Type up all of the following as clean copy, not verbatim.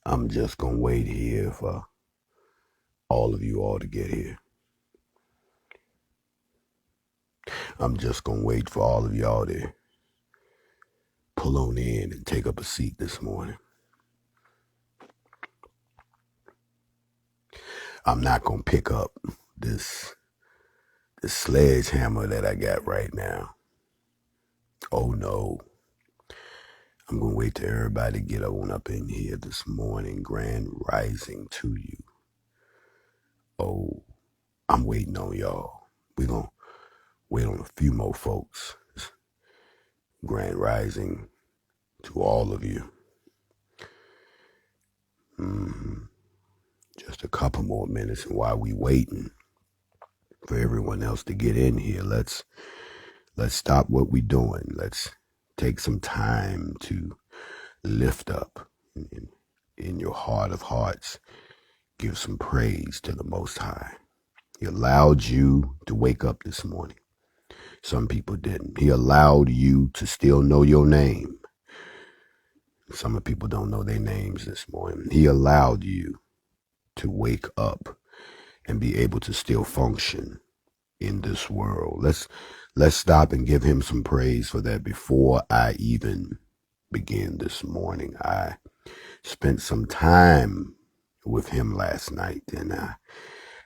I'm just gonna wait here for all of you all to get here. I'm just gonna wait for all of y'all to pull on in and take up a seat this morning. I'm not gonna pick up this sledgehammer that I got right now. Oh no. I'm gonna wait till everybody get on up in here this morning. Grand rising to you. Oh, I'm waiting on y'all. We're gonna wait on a few more folks. Grand rising to all of you. Just a couple more minutes, and while we waiting for everyone else to get in here, let's stop what we're doing. Let's take some time to lift up in your heart of hearts. Give some praise to the Most High. He allowed you to wake up this morning. Some people didn't. He allowed you to still know your name. Some people don't know their names this morning. He allowed you to wake up and be able to still function in this world. Let's stop and give him some praise for that before I even begin this morning. I spent some time with him last night, and I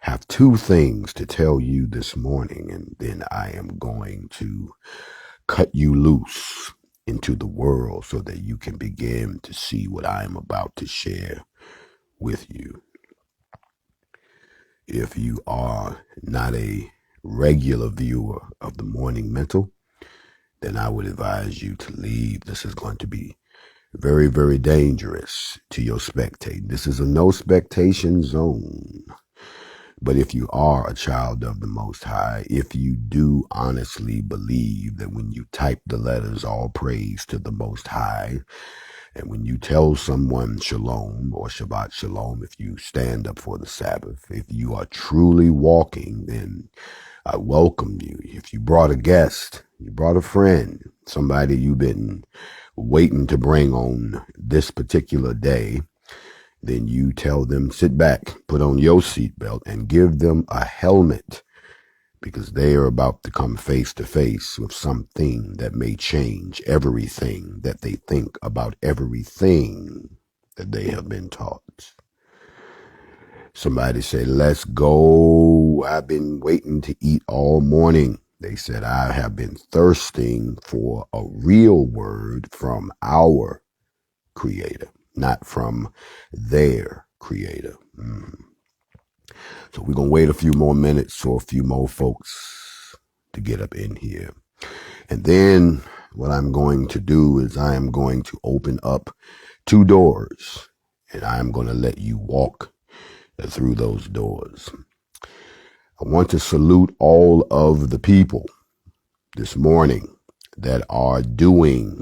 have two things to tell you this morning, and then I am going to cut you loose into the world so that you can begin to see what I am about to share with you. If you are not a regular viewer of the Morning Mental, then I would advise you to leave. This is going to be very, very dangerous to your spectating. This is a no spectation zone. But if you are a child of the Most High, if you do honestly believe that when you type the letters, all praise to the Most High, and when you tell someone shalom or Shabbat shalom, if you stand up for the Sabbath, if you are truly walking, then I welcome you. If you brought a guest, you brought a friend, somebody you've been waiting to bring on this particular day, then you tell them, sit back, put on your seatbelt, and give them a helmet, because they are about to come face to face with something that may change everything that they think about everything that they have been taught. Somebody said, let's go. I've been waiting to eat all morning. They said, I have been thirsting for a real word from our Creator, not from their Creator. So we're going to wait a few more minutes for a few more folks to get up in here. And then what I'm going to do is I am going to open up two doors, and I'm going to let you walk through those doors. I want to salute all of the people this morning that are doing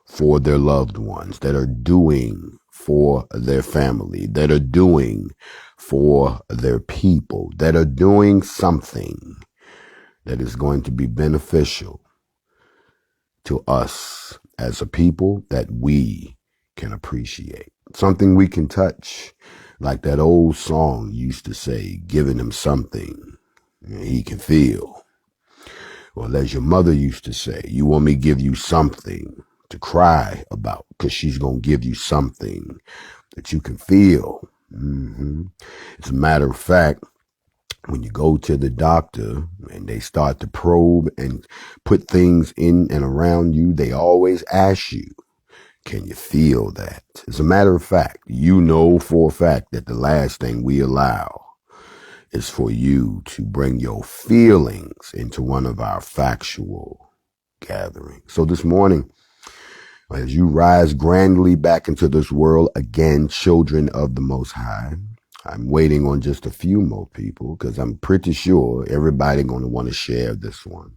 for their loved ones, that are doing for their family, that are doing for their people, that are doing something that is going to be beneficial to us as a people that we can appreciate. Something we can touch, like that old song used to say, giving him something he can feel. Well, as your mother used to say, you want me to give you something to cry about, because she's going to give you something that you can feel. As a matter of fact, when you go to the doctor and they start to probe and put things in and around you, they always ask you, can you feel that? As a matter of fact, you know for a fact that the last thing we allow is for you to bring your feelings into one of our factual gatherings. So this morning, as you rise grandly back into this world, again, children of the Most High, I'm waiting on just a few more people, because I'm pretty sure everybody's going to want to share this one.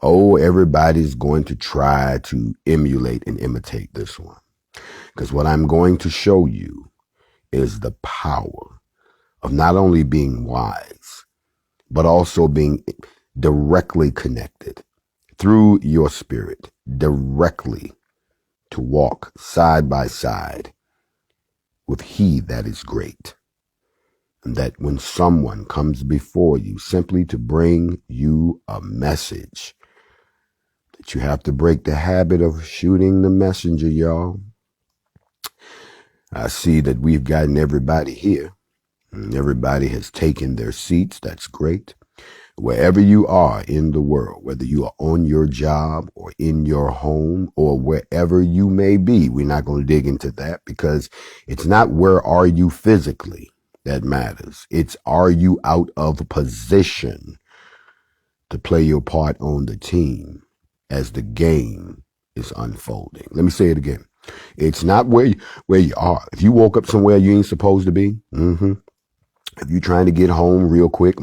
Oh, everybody's going to try to emulate and imitate this one, because what I'm going to show you is the power of not only being wise, but also being directly connected through your spirit, directly to walk side by side with he that is great. And that when someone comes before you simply to bring you a message, that you have to break the habit of shooting the messenger, y'all. I see that we've gotten everybody here. And everybody has taken their seats. That's great. Wherever you are in the world, whether you are on your job or in your home or wherever you may be, we're not going to dig into that because it's not where are you physically that matters. It's are you out of position to play your part on the team as the game is unfolding. Let me say it again. It's not where you are. If you woke up somewhere you ain't supposed to be, if you're trying to get home real quick,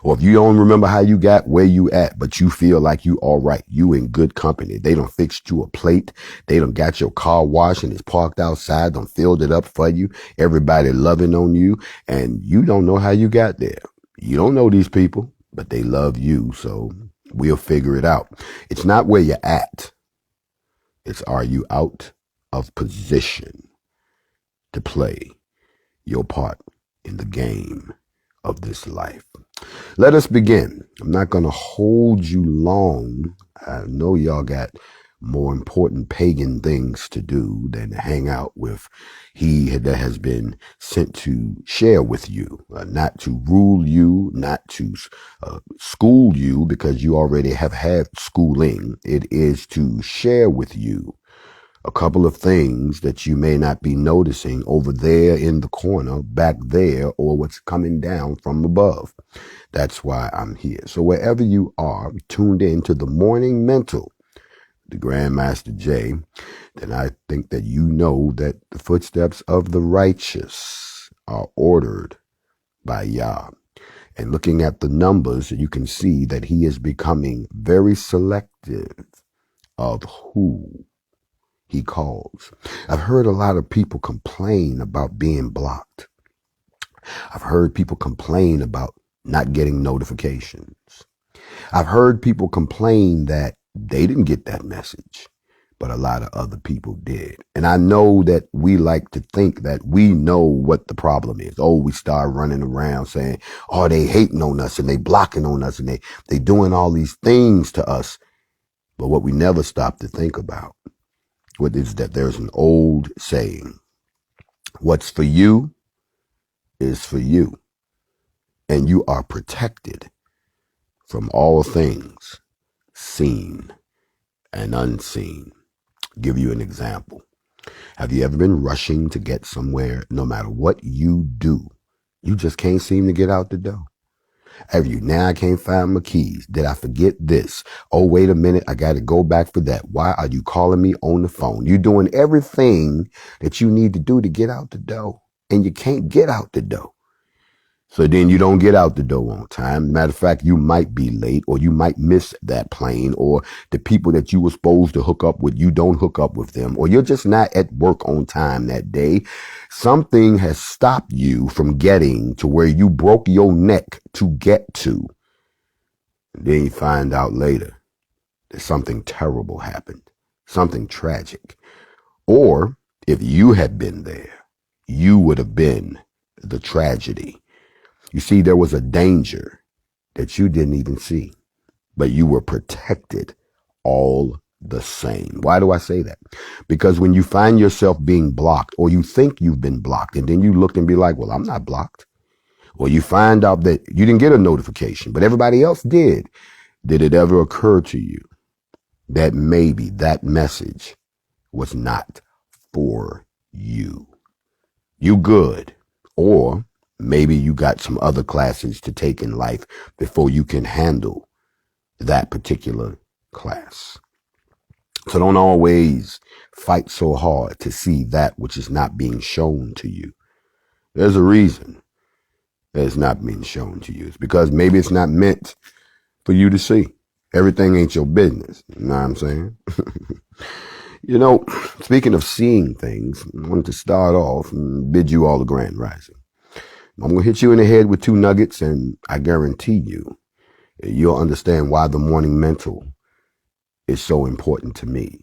or if you don't remember how you got where you at, but you feel like you all right, you in good company. They done fixed you a plate. They done got your car washed and it's parked outside, done filled it up for you. Everybody loving on you, and you don't know how you got there. You don't know these people, but they love you, so we'll figure it out. It's not where you're at. It's are you out of position to play your part in the game of this life. Let us begin. I'm not going to hold you long. I know y'all got more important pagan things to do than to hang out with he that has been sent to share with you, not to rule you, not to school you because you already have had schooling. It is to share with you a couple of things that you may not be noticing over there in the corner, back there, or what's coming down from above. That's why I'm here. So wherever you are, tuned in to the Morning Mental, the Grandmaster Jay, then I think that you know that the footsteps of the righteous are ordered by Yah. And looking at the numbers, you can see that he is becoming very selective of who he calls. I've heard a lot of people complain about being blocked. I've heard people complain about not getting notifications. I've heard people complain that they didn't get that message, but a lot of other people did. And I know that we like to think that we know what the problem is. Oh, we start running around saying, oh, they hating on us and they blocking on us and they doing all these things to us. But what we never stop to think about is that there's an old saying, what's for you is for you, and you are protected from all things seen and unseen. Give you an example. Have you ever been rushing to get somewhere? No matter what you do, you just can't seem to get out the door. Now I can't find my keys. Did I forget this? Oh, wait a minute. I got to go back for that. Why are you calling me on the phone? You're doing everything that you need to do to get out the door, and you can't get out the door. So then you don't get out the door on time. Matter of fact, you might be late, or you might miss that plane, or the people that you were supposed to hook up with, you don't hook up with them, or you're just not at work on time that day. Something has stopped you from getting to where you broke your neck to get to. And then you find out later that something terrible happened, something tragic. Or if you had been there, you would have been the tragedy. You see, there was a danger that you didn't even see, but you were protected all the same. Why do I say that? Because when you find yourself being blocked, or you think you've been blocked, and then you look and be like, well, I'm not blocked. Or you find out that you didn't get a notification, but everybody else did. Did it ever occur to you that maybe that message was not for you? You good. Or maybe you got some other classes to take in life before you can handle that particular class. So don't always fight so hard to see that which is not being shown to you. There's a reason that it's not being shown to you. It's because maybe it's not meant for you to see. Everything ain't your business. You know what I'm saying? You know, speaking of seeing things, I wanted to start off and bid you all a grand rising. I'm going to hit you in the head with 2 nuggets, and I guarantee you'll understand why the morning mental is so important to me.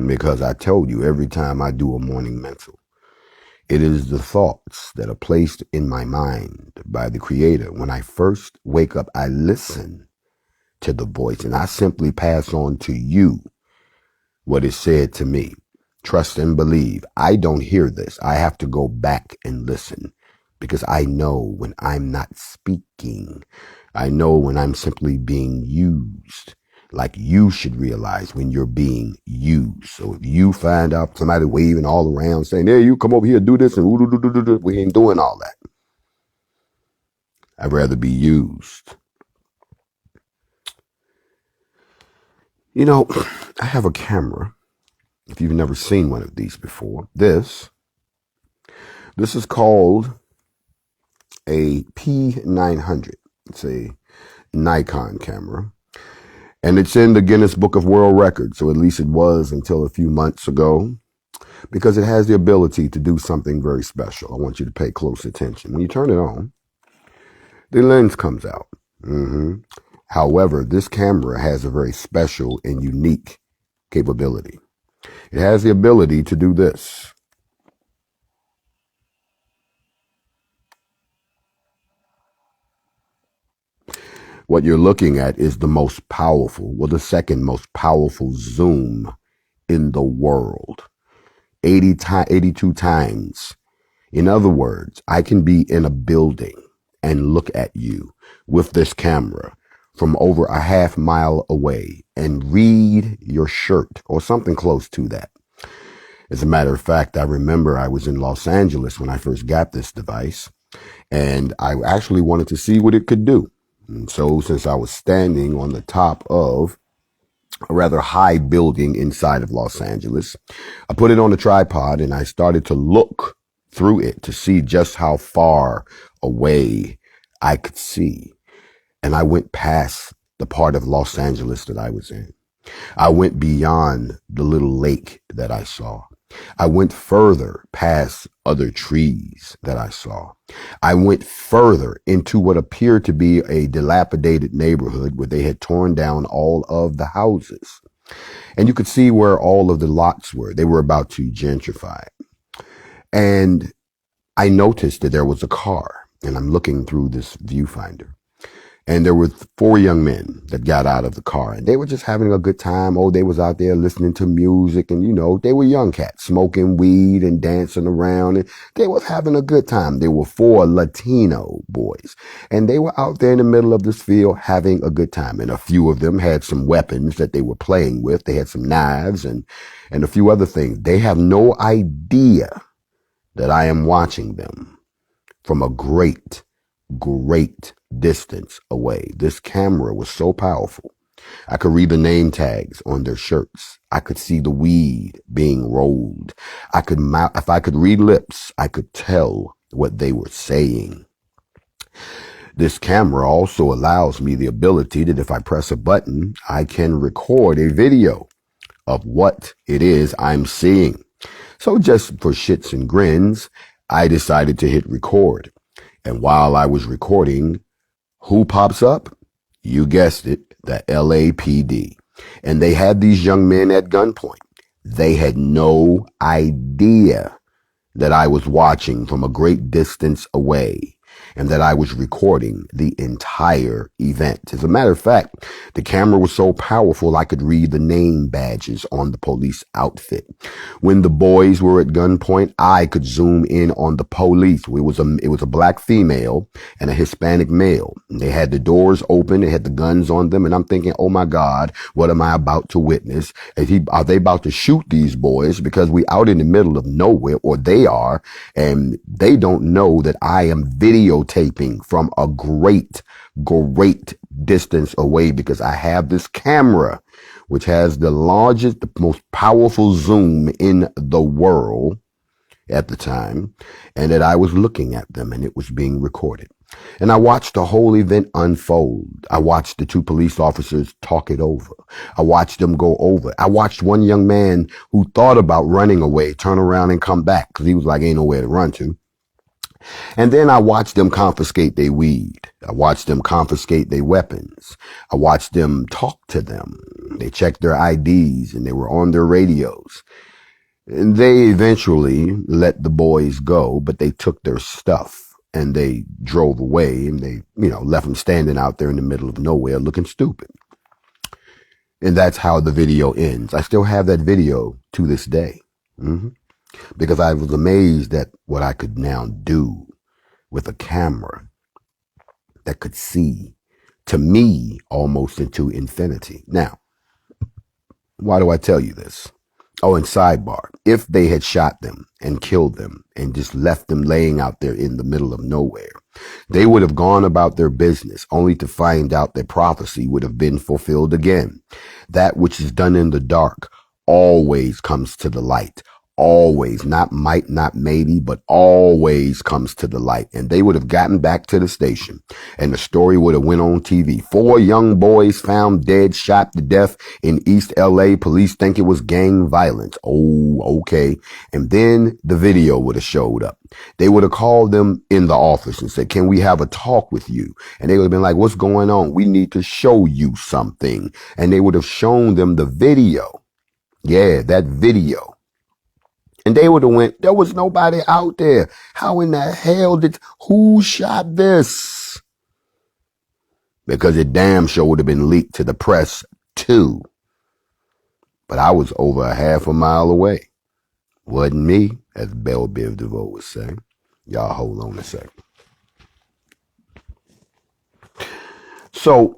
Because I told you every time I do a morning mental, It is the thoughts that are placed in my mind by the Creator. When I first wake up, I listen to the voice and I simply pass on to you what is said to me. Trust and believe. I don't hear this. I have to go back and listen because I know when I'm not speaking. I know when I'm simply being used. Like you should realize when you're being used. So if you find out somebody waving all around saying, hey, you come over here, do this, and we ain't doing all that. I'd rather be used. You know, I have a camera. If you've never seen one of these before, this is called a P900. It's a Nikon camera. And it's in the Guinness Book of World Records, so at least it was until a few months ago, because it has the ability to do something very special. I want you to pay close attention. When you turn it on, the lens comes out. However, this camera has a very special and unique capability. It has the ability to do this. What you're looking at is the most powerful, well, the second most powerful zoom in the world. 82 times. In other words, I can be in a building and look at you with this camera from over a half mile away and read your shirt or something close to that. As a matter of fact, I remember I was in Los Angeles when I first got this device, and I actually wanted to see what it could do. And so since I was standing on the top of a rather high building inside of Los Angeles, I put it on a tripod and I started to look through it to see just how far away I could see. And I went past the part of Los Angeles that I was in. I went beyond the little lake that I saw. I went further past other trees that I saw. I went further into what appeared to be a dilapidated neighborhood where they had torn down all of the houses. And you could see where all of the lots were. They were about to gentrify. And I noticed that there was a car, and I'm looking through this viewfinder. And there were 4 young men that got out of the car, and they were just having a good time. Oh, they was out there listening to music, and they were young cats smoking weed and dancing around, and they was having a good time. There were 4 Latino boys, and they were out there in the middle of this field having a good time. And a few of them had some weapons that they were playing with. They had some knives and a few other things. They have no idea that I am watching them from a great distance away. This camera was so powerful. I could read the name tags on their shirts. I could see the weed being rolled. If I could read lips, I could tell what they were saying. This camera also allows me the ability that if I press a button, I can record a video of what it is I'm seeing. So just for shits and grins, I decided to hit record. And while I was recording, who pops up? You guessed it, the LAPD. And they had these young men at gunpoint. They had no idea that I was watching from a great distance away and that I was recording the entire event. As a matter of fact, the camera was so powerful I could read the name badges on the police outfit. When the boys were at gunpoint, I could zoom in on the police. It was a black female and a Hispanic male. They had the doors open, they had the guns on them, and I'm thinking, oh my God, what am I about to witness? Are they about to shoot these boys because we out in the middle of nowhere, or they are, and they don't know that I am videotaping from a great distance away because I have this camera which has the largest, the most powerful zoom in the world at the time, and that I was looking at them and it was being recorded. And I watched the whole event unfold. I watched the 2 police officers talk it over. I watched them go over. I watched one young man who thought about running away, turn around and come back because he was like, ain't nowhere to run to. And then I watched them confiscate their weed. I watched them confiscate their weapons. I watched them talk to them. They checked their IDs and they were on their radios. And they eventually let the boys go, but they took their stuff and they drove away and they, left them standing out there in the middle of nowhere looking stupid. And that's how the video ends. I still have that video to this day. Because I was amazed at what I could now do with a camera that could see, to me, almost into infinity. Now, why do I tell you this? Oh, and sidebar, if they had shot them and killed them and just left them laying out there in the middle of nowhere, they would have gone about their business only to find out that prophecy would have been fulfilled again. That which is done in the dark always comes to the light. Always, not might, not maybe, but always comes to the light. And they would have gotten back to the station and the story would have went on TV. 4 young boys found dead, shot to death in East LA. Police think it was gang violence. Oh, okay. And then the video would have showed up. They would have called them in the office and said, can we have a talk with you? And they would have been like, what's going on? We need to show you something. And they would have shown them the video. Yeah, that video. And they would have went, there was nobody out there. How in the hell who shot this? Because it damn sure would have been leaked to the press too. But I was over a half a mile away. Wasn't me, as Belle Biv DeVoe would say. Y'all hold on a second. So,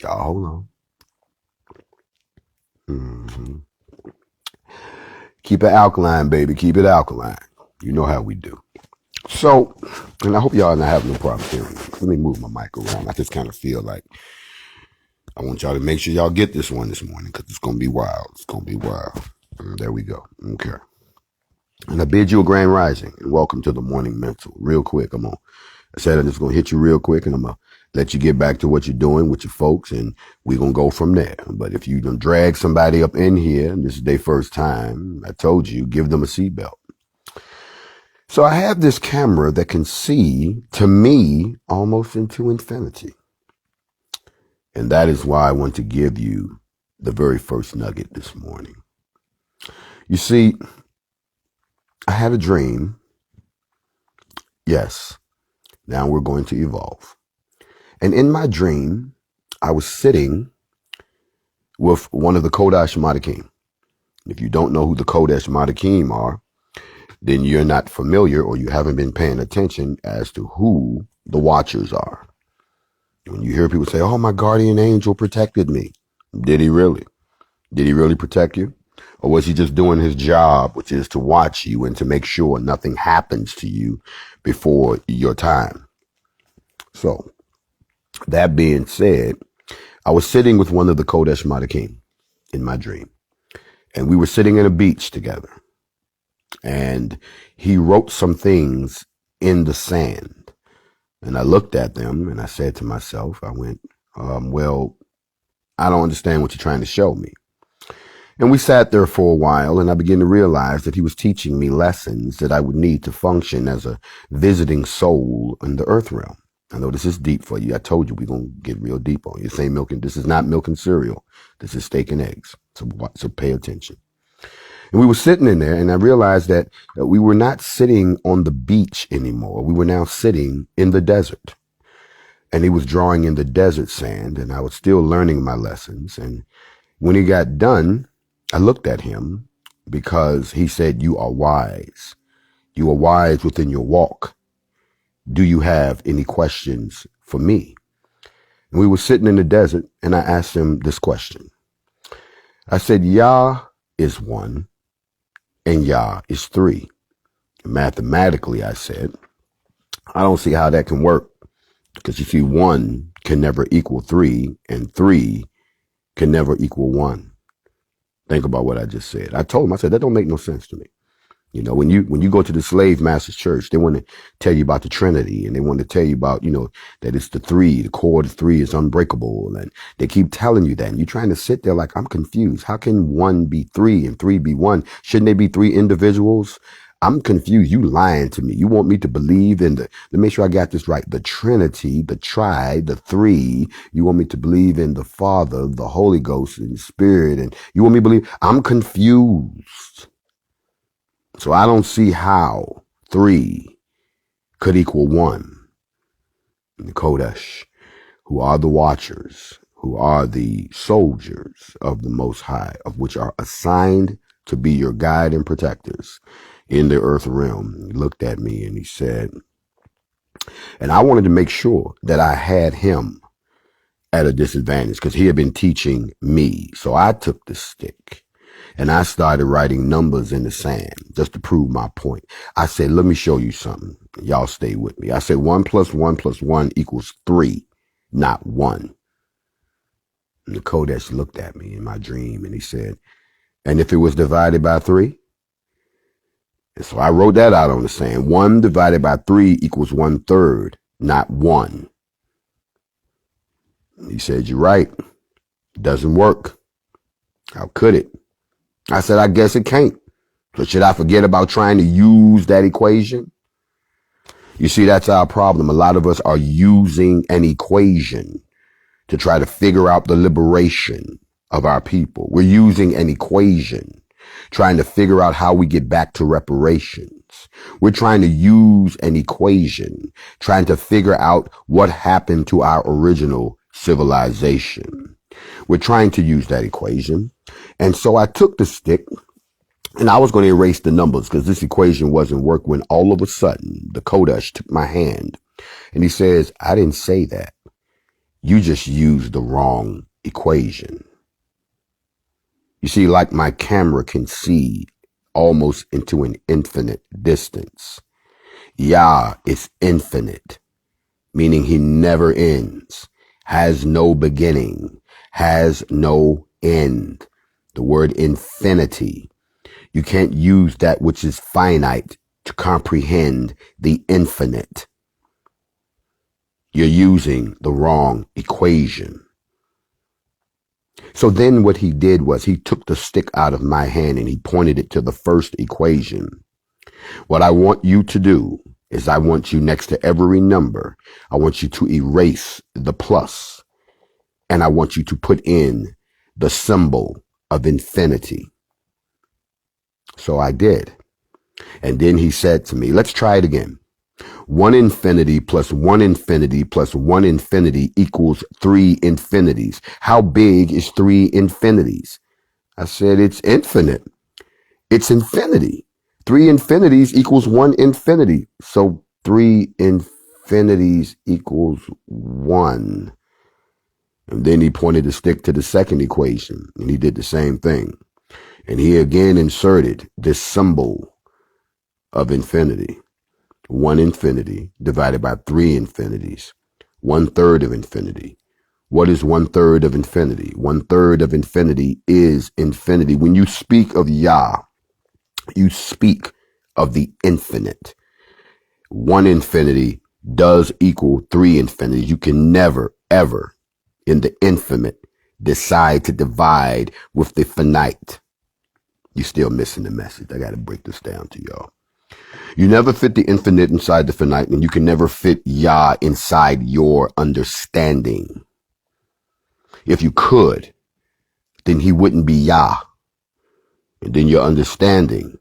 y'all hold on. Keep it alkaline, baby. Keep it alkaline. You know how we do. So, and I hope y'all not having no problem hearing me. Let me move my mic around. I just kind of feel like I want y'all to make sure y'all get this one this morning because it's going to be wild. It's going to be wild. There we go. Okay. And I bid you a grand rising and welcome to the morning mental. Real quick, I said I'm just going to hit you real quick and I'm going to let you get back to what you're doing with your folks and we're going to go from there. But if you don't drag somebody up in here and this is their first time, I told you, give them a seatbelt. So I have this camera that can see, to me, almost into infinity. And that is why I want to give you the very first nugget this morning. You see, I had a dream. Yes, now we're going to evolve. And in my dream, I was sitting with one of the Kodesh Madakim. If you don't know who the Kodesh Madakim are, then you're not familiar or you haven't been paying attention as to who the Watchers are. When you hear people say, oh, my guardian angel protected me. Did he really? Did he really protect you? Or was he just doing his job, which is to watch you and to make sure nothing happens to you before your time? So, that being said, I was sitting with one of the Kodesh Madakim in my dream. And we were sitting at a beach together. And he wrote some things in the sand. And I looked at them and I said to myself, I went, well, I don't understand what you're trying to show me. And we sat there for a while and I began to realize that he was teaching me lessons that I would need to function as a visiting soul in the earth realm. I know this is deep for you. I told you we're going to get real deep on you. This ain't milk and this is not milk and cereal. This is steak and eggs. So pay attention. And we were sitting in there and I realized that we were not sitting on the beach anymore. We were now sitting in the desert. And he was drawing in the desert sand and I was still learning my lessons. And when he got done, I looked at him because he said, you are wise. You are wise within your walk. Do you have any questions for me? And we were sitting in the desert and I asked him this question. I said, Yah is one and Yah is three. Mathematically, I said, I don't see how that can work because you see, one can never equal three and three can never equal one. Think about what I just said. I told him, I said, that don't make no sense to me. You know, when you go to the slave master's church, they want to tell you about the Trinity and they want to tell you about, that it's the three, the core of the three is unbreakable. And they keep telling you that. And you're trying to sit there like, I'm confused. How can one be three and three be one? Shouldn't they be three individuals? I'm confused. You lying to me. You want me to believe in let me make sure I got this right. The Trinity, the tri, the three. You want me to believe in the Father, the Holy Ghost, and the Spirit. And you want me to believe? I'm confused. So I don't see how 3 could equal 1. The Kodesh, who are the watchers, who are the soldiers of the Most High, of which are assigned to be your guide and protectors in the earth realm. He looked at me and he said, and I wanted to make sure that I had him at a disadvantage because he had been teaching me. So I took the stick and I started writing numbers in the sand just to prove my point. I said, let me show you something. Y'all stay with me. I said 1 plus 1 plus 1 equals 3, not 1. And the Kodesh looked at me in my dream and he said, and if it was divided by 3? And so I wrote that out on the sand. 1 divided by 3 equals 1/3, not 1. He said, you're right. It doesn't work. How could it? I said, I guess it can't. So should I forget about trying to use that equation? You see, that's our problem. A lot of us are using an equation to try to figure out the liberation of our people. We're using an equation, trying to figure out how we get back to reparations. We're trying to use an equation, trying to figure out what happened to our original civilization. We're trying to use that equation. And so I took the stick and I was going to erase the numbers because this equation wasn't working when all of a sudden the Kodesh took my hand and he says, I didn't say that. You just used the wrong equation. You see, like my camera can see almost into an infinite distance. Yah is infinite, meaning he never ends, has no beginning, has no end. The word infinity. You can't use that which is finite to comprehend the infinite. You're using the wrong equation. So then what he did was he took the stick out of my hand and he pointed it to the first equation. What I want you to do is I want you next to every number, I want you to erase the plus and I want you to put in the symbol of infinity. So I did. And then he said to me, let's try it again. 1 infinity plus 1 infinity plus 1 infinity equals 3 infinities. How big is 3 infinities? I said, it's infinite. It's infinity. 3 infinities equals 1 infinity. So 3 infinities equals 1. And then he pointed the stick to the second equation and he did the same thing. And he again inserted this symbol of infinity. 1 infinity divided by 3 infinities, 1/3 of infinity. What is 1/3 of infinity? 1/3 of infinity is infinity. When you speak of Yah, you speak of the infinite. 1 infinity does equal 3 infinities. You can never, ever, in the infinite, decide to divide with the finite. You're still missing the message. I got to break this down to y'all. You never fit the infinite inside the finite, and you can never fit Yah inside your understanding. If you could, then he wouldn't be Yah. And then your understanding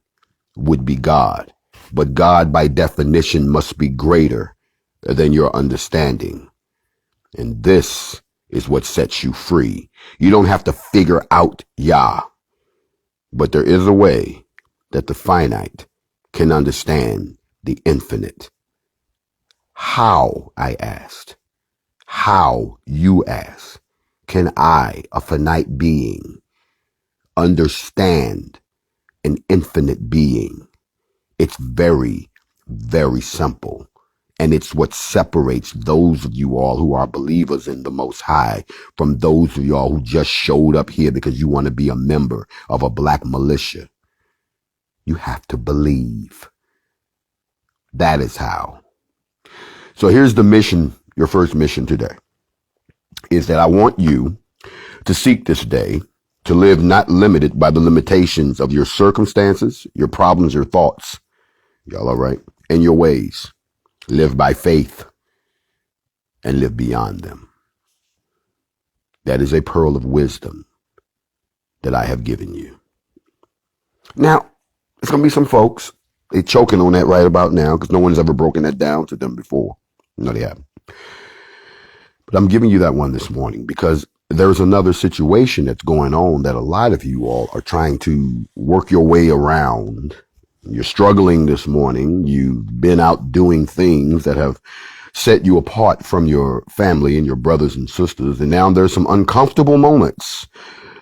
would be God. But God, by definition, must be greater than your understanding. And this is what sets you free. You don't have to figure out Yah. But there is a way that the finite can understand the infinite. How, I asked, how, you ask, can I, a finite being, understand an infinite being? It's very, very simple. And it's what separates those of you all who are believers in the Most High from those of y'all who just showed up here because you want to be a member of a black militia. You have to believe. That is how. So here's the mission, your first mission today, is that I want you to seek this day to live not limited by the limitations of your circumstances, your problems, your thoughts. Y'all all right? And your ways. Live by faith and live beyond them. That is a pearl of wisdom that I have given you. Now, It's going to be some folks. They're choking on that right about now because no one's ever broken that down to them before. No, they haven't. But I'm giving you that one this morning because there's another situation that's going on that a lot of you all are trying to work your way around. You're struggling this morning. You've been out doing things that have set you apart from your family and your brothers and sisters. And now there's some uncomfortable moments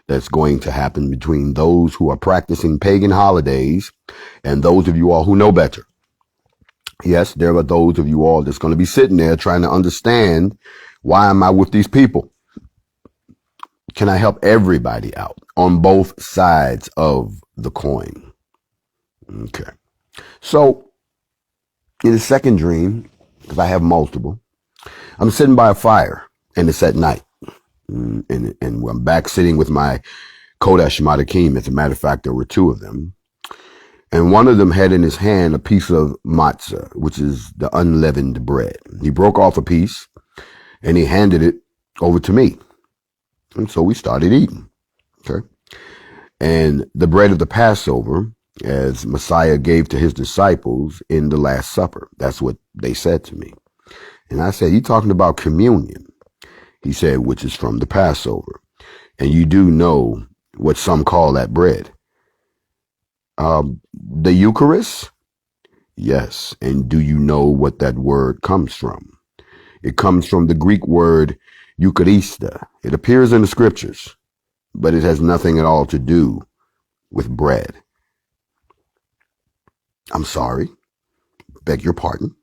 that's going to happen between those who are practicing pagan holidays and those of you all who know better. Yes, there are those of you all that's going to be sitting there trying to understand, why am I with these people? Can I help everybody out on both sides of the coin? Okay. So in the second dream, because I have multiple, I'm sitting by a fire and it's at night. And I'm back sitting with my Kodesh Matakim. As a matter of fact, there were two of them. And one of them had in his hand a piece of matzah, which is the unleavened bread. He broke off a piece and he handed it over to me. And so we started eating. Okay. And the bread of the Passover, as Messiah gave to his disciples in the Last Supper. That's what they said to me. And I said, you talking about communion? He said, which is from the Passover. And you do know what some call that bread. The Eucharist? Yes. And do you know what that word comes from? It comes from the Greek word Eucharista. It appears in the scriptures, but it has nothing at all to do with bread. I'm sorry. Beg your pardon.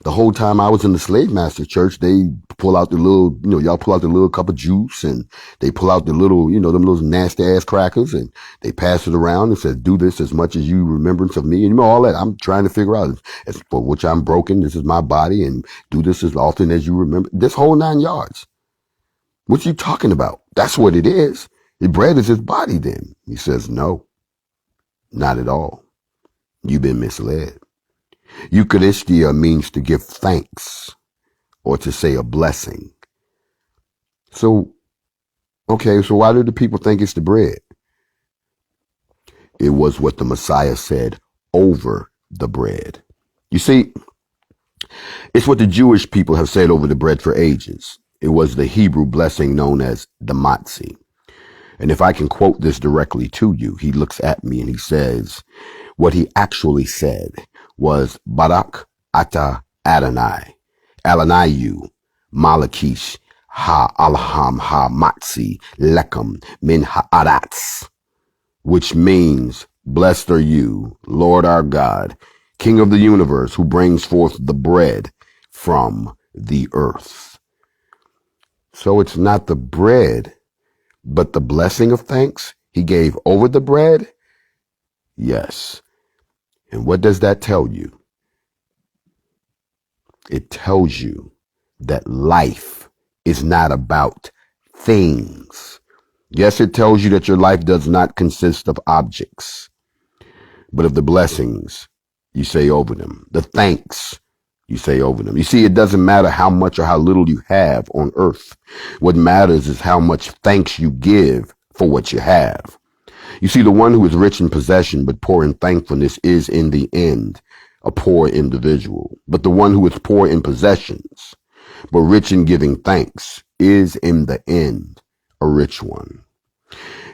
The whole time I was in the Slave Master Church, they pull out the little, y'all pull out the little cup of juice and they pull out the little, them little nasty ass crackers and they pass it around and says, do this as much as you remembrance of me. And all that. I'm trying to figure out, as for which I'm broken, this is my body, and do this as often as you remember. This whole 9 yards. What you talking about? That's what it is. The bread is his body then. He says, no, not at all. You've been misled. Eucharistia means to give thanks or to say a blessing. So, okay, so why do the people think it's the bread? It was what the Messiah said over the bread. You see, it's what the Jewish people have said over the bread for ages. It was the Hebrew blessing known as the matzi. And if I can quote this directly to you, he looks at me and he says, what he actually said was, Barak ata Adonai, Adonai Malakish ha alham ha matzi lekum min ha'aratz, which means, blessed are you, Lord our God, King of the universe, who brings forth the bread from the earth. So it's not the bread, but the blessing of thanks he gave over the bread? Yes. And what does that tell you? It tells you that life is not about things. Yes, it tells you that your life does not consist of objects, but of the blessings you say over them, the thanks you say over them. You see, it doesn't matter how much or how little you have on earth. What matters is how much thanks you give for what you have. You see, the one who is rich in possession but poor in thankfulness is in the end a poor individual. But the one who is poor in possessions but rich in giving thanks is in the end a rich one.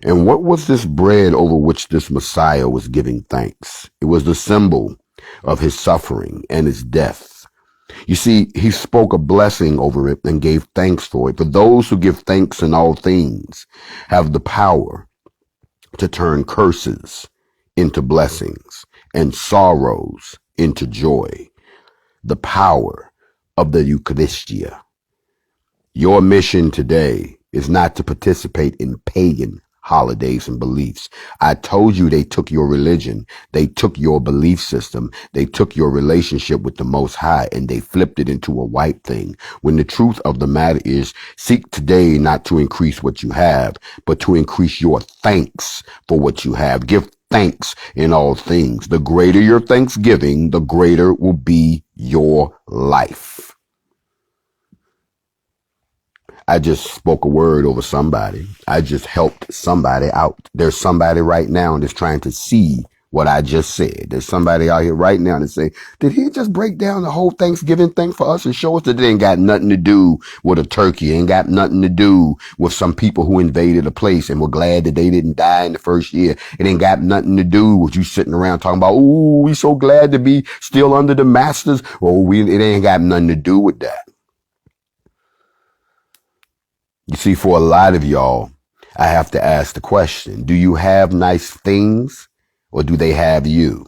And what was this bread over which this Messiah was giving thanks? It was the symbol of his suffering and his death. You see, he spoke a blessing over it and gave thanks for it. For those who give thanks in all things have the power to turn curses into blessings and sorrows into joy. The power of the Eucharistia. Your mission today is not to participate in pagan holidays and beliefs. I told you they took your religion. They took your belief system. They took your relationship with the Most High and they flipped it into a white thing. When the truth of the matter is, seek today not to increase what you have, but to increase your thanks for what you have. Give thanks in all things. The greater your thanksgiving, the greater will be your life. I just spoke a word over somebody. I just helped somebody out. There's somebody right now that's trying to see what I just said. There's somebody out here right now that say, did he just break down the whole Thanksgiving thing for us and show us that it ain't got nothing to do with a turkey, ain't got nothing to do with some people who invaded a place and were glad that they didn't die in the first year. It ain't got nothing to do with you sitting around talking about, ooh, we so glad to be still under the masters. It ain't got nothing to do with that. You see, for a lot of y'all, I have to ask the question, do you have nice things or do they have you?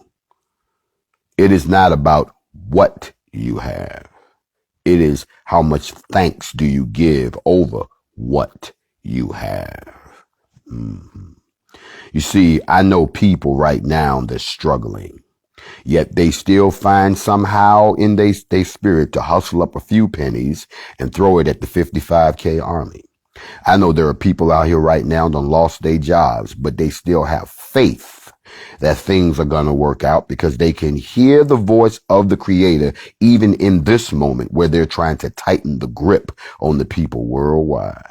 It is not about what you have. It is how much thanks do you give over what you have. Mm-hmm. You see, I know people right now that's struggling, yet they still find somehow in their spirit to hustle up a few pennies and throw it at the 55K army. I know there are people out here right now that lost their jobs, but they still have faith that things are going to work out because they can hear the voice of the Creator even in this moment where they're trying to tighten the grip on the people worldwide.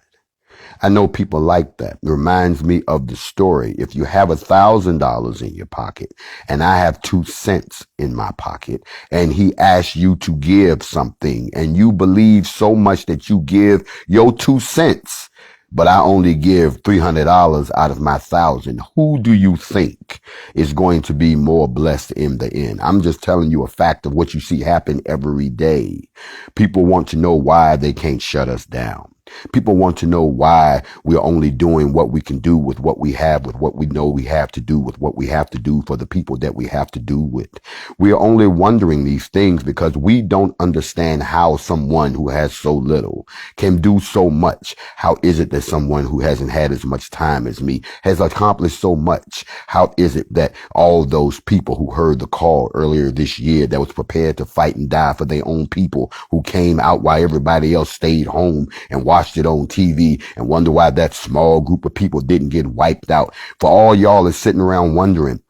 I know people like that. It reminds me of the story. If you have $1,000 in your pocket and I have 2 cents in my pocket and he asks you to give something and you believe so much that you give your 2 cents, but I only give $300 out of my 1,000. Who do you think is going to be more blessed in the end? I'm just telling you a fact of what you see happen every day. People want to know why they can't shut us down. People want to know why we're only doing what we can do with what we have, with what we know we have to do, with what we have to do for the people that we have to do with. We are only wondering these things because we don't understand how someone who has so little can do so much. How is it that someone who hasn't had as much time as me has accomplished so much? How is it that all those people who heard the call earlier this year that was prepared to fight and die for their own people, who came out while everybody else stayed home and watched it on TV and wonder why that small group of people didn't get wiped out? For all y'all is sitting around wondering,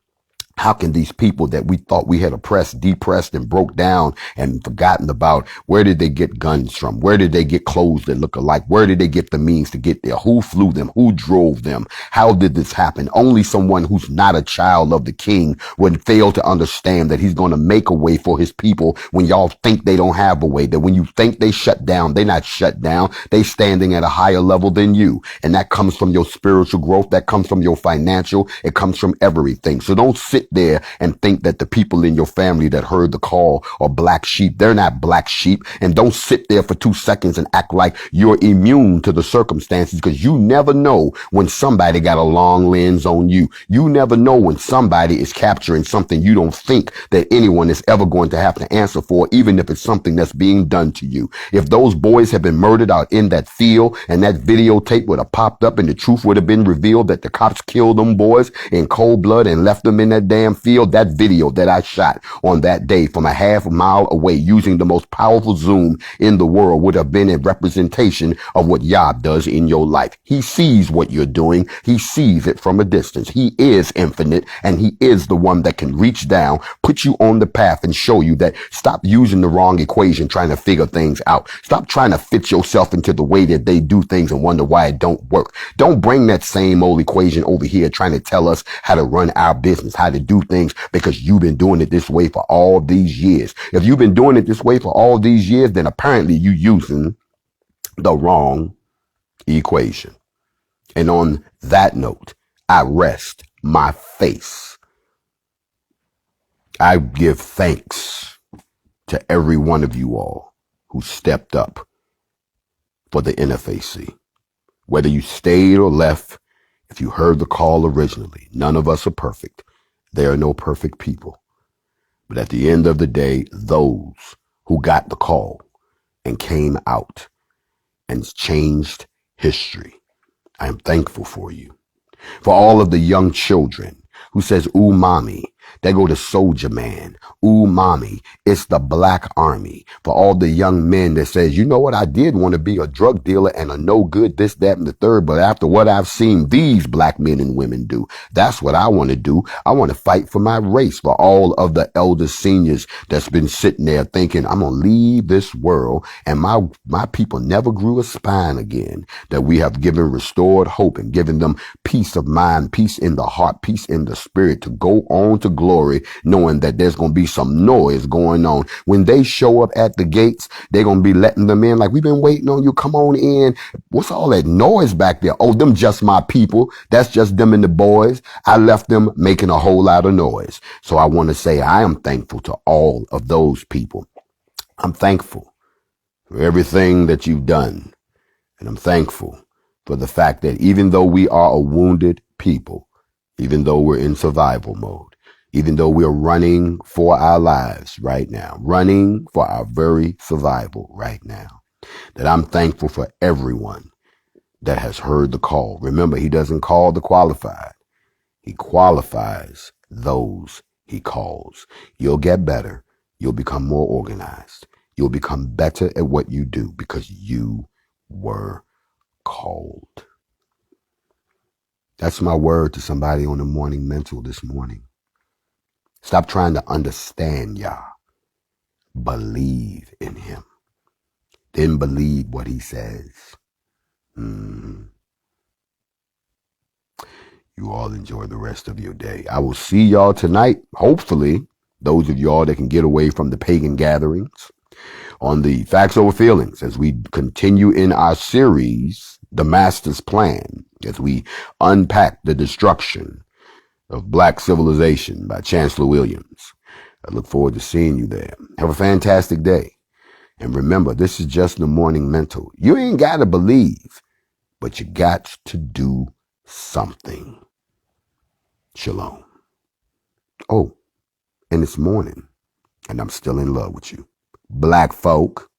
how can these people that we thought we had oppressed, depressed, and broke down and forgotten about, where did they get guns from? Where did they get clothes that look alike? Where did they get the means to get there? Who flew them? Who drove them? How did this happen? Only someone who's not a child of the king would fail to understand that he's going to make a way for his people when y'all think they don't have a way, that when you think they shut down, they're not shut down. They standing at a higher level than you. And that comes from your spiritual growth. That comes from your financial. It comes from everything. So don't sit there and think that the people in your family that heard the call are black sheep. They're not black sheep. And don't sit there for 2 seconds and act like you're immune to the circumstances, because you never know when somebody got a long lens on you. You never know when somebody is capturing something you don't think that anyone is ever going to have to answer for, even if it's something that's being done to you. If those boys have been murdered out in that field and that videotape would have popped up and the truth would have been revealed that the cops killed them boys in cold blood and left them in that damn field, that video that I shot on that day from a half mile away using the most powerful zoom in the world would have been a representation of what Yah does in your life. He sees what you're doing. He sees it from a distance. He is infinite, and he is the one that can reach down, put you on the path, and show you that stop using the wrong equation trying to figure things out. Stop trying to fit yourself into the way that they do things and wonder why it don't work. Don't bring that same old equation over here trying to tell us how to run our business, how to do things, because you've been doing it this way for all these years. If you've been doing it this way for all these years, then apparently you're using the wrong equation. And on that note, I rest my face. I give thanks to every one of you all who stepped up for the NFAC. Whether you stayed or left, if you heard the call originally, none of us are perfect. There are no perfect people. But at the end of the day, those who got the call and came out and changed history, I am thankful for you. For all of the young children who says, ooh, mommy, They go to Soldier Man, Ooh Mommy. It's the Black Army. For all the young men that says, you know what, I did want to be a drug dealer and a no good, this, that, and the third. But after what I've seen these black men and women do, that's what I want to do. I want to fight for my race, for all of the elder seniors that's been sitting there thinking, I'm going to leave this world and my people never grew a spine again, that we have given restored hope and given them peace of mind, peace in the heart, peace in the spirit to go on to glory, knowing that there's going to be some noise going on. When they show up at the gates, they're going to be letting them in like, we've been waiting on you. Come on in. What's all that noise back there? Oh, them just my people. That's just them and the boys. I left them making a whole lot of noise. So I want to say I am thankful to all of those people. I'm thankful for everything that you've done. And I'm thankful for the fact that even though we are a wounded people, even though we're in survival mode, even though we're running for our lives right now, running for our very survival right now, that I'm thankful for everyone that has heard the call. Remember, he doesn't call the qualified. He qualifies those he calls. You'll get better. You'll become more organized. You'll become better at what you do because you were called. That's my word to somebody on the morning mental this morning. Stop trying to understand Yah. Believe in him. Then believe what he says. You all enjoy the rest of your day. I will see y'all tonight. Hopefully, those of y'all that can get away from the pagan gatherings, on the Facts Over Feelings, as we continue in our series, The Master's Plan, as we unpack the destruction of Black civilization by Chancellor Williams. I look forward to seeing you there. Have a fantastic day. And remember, this is just the morning mental. You ain't got to believe, but you got to do something. Shalom. Oh, and it's morning, and I'm still in love with you. Black folk.